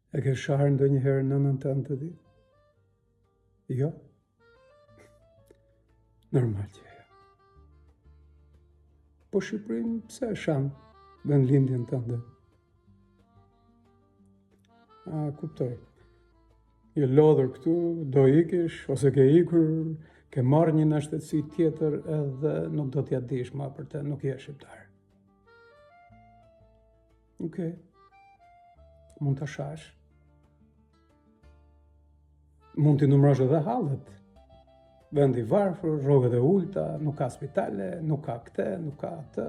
E ke sharë ndonjëherë nënën tënë të di? Jo? Normal që jo. Po Shqipërinë pse e shanë vendlindjen tënde? A, kuptoj. Je lodhur këtu, do ikish, ose ke ikur, ke marrë një në shtetësi tjetër edhe nuk do t'ja dish ma për te, nuk je shqiptar. Okej. Mund të shash. Mund t'i numrosh edhe hallet. Vendi varfër, rrogët e ulta, nuk ka spitale, nuk ka këtë, nuk ka atë.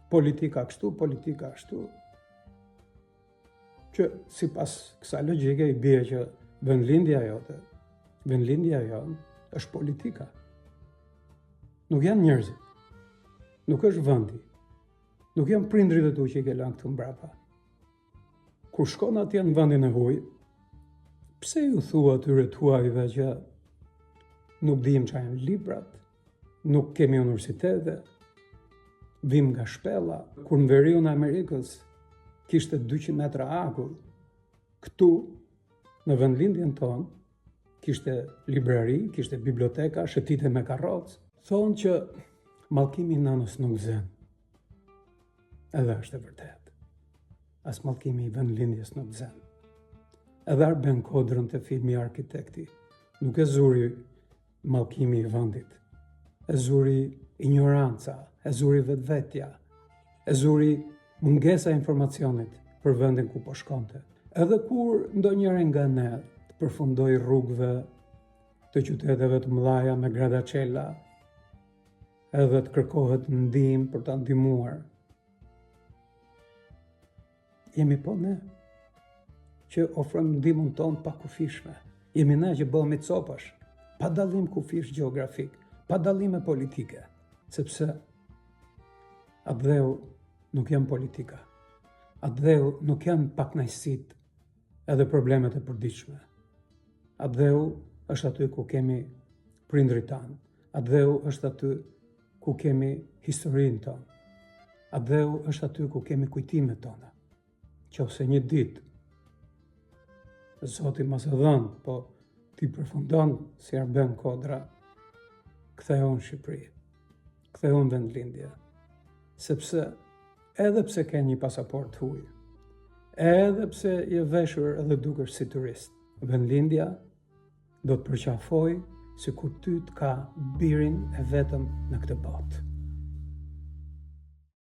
Politika kështu, politika ashtu. Që sipas kësaj logjike i bie që vendlindja jote, vendlindja jonë është politika. Nuk janë njerëzit. Nuk është vendi. Nuk janë prindrit e tu që i ke lënë këtu mbrapa. Kur shkon atje në vendin e huaj, pse ju thua atyre tuajve që nuk dim çfarë janë librat, nuk kemi universitete, vim nga shpella, kur në veriun e Amerikës kishte 200 metra akull, këtu, në vendlindjen tonë, kishte librari, kishte biblioteka, shëtite me karrocë. Thonë që mallkimi i nënës nuk zen. Edhe është e vërtet. As mallkimi i vendlindjes nuk zen. Edhe Arben Kodrën të filmi Arkitekti nuk e zuri mallkimi i vendit. E zuri ignoranca, e zuri vetvetja, e zuri mungesa e informacionit për vendin ku po shkonte. Edhe kur ndonjëri nga ne të përfundoi rrugëve të qyteteve të mëdha me gradacella, edhe të kërkohet ndihmë për ta ndihmuar. Jemi po ne që ofrojmë ndihmën tonë pa kufishme. Jemi ne që bëhemi copash, pa dallim kufish gjeografik, pa dallime politike, sepse atë dheu nuk janë politika. Atë dheu nuk janë pakënaqësitë edhe problemet e përditshme. Atë dheu është aty ku kemi prindrit tanë. Atë dheu është aty ku kemi historinë tonë. Atë dheu është aty ku kemi kujtimet tona. Qose një ditë Zoti mos e dhënë, po ti përfundon si Arben Kodra, ktheu në Shqipëri, ktheu në vendlindje, sepse edhe pse ke një pasaport huaj, edhe pse je veshur edhe dukesh si turist, vendlindja do të përqafoj sikur ty të ka birin e vetëm në këtë botë.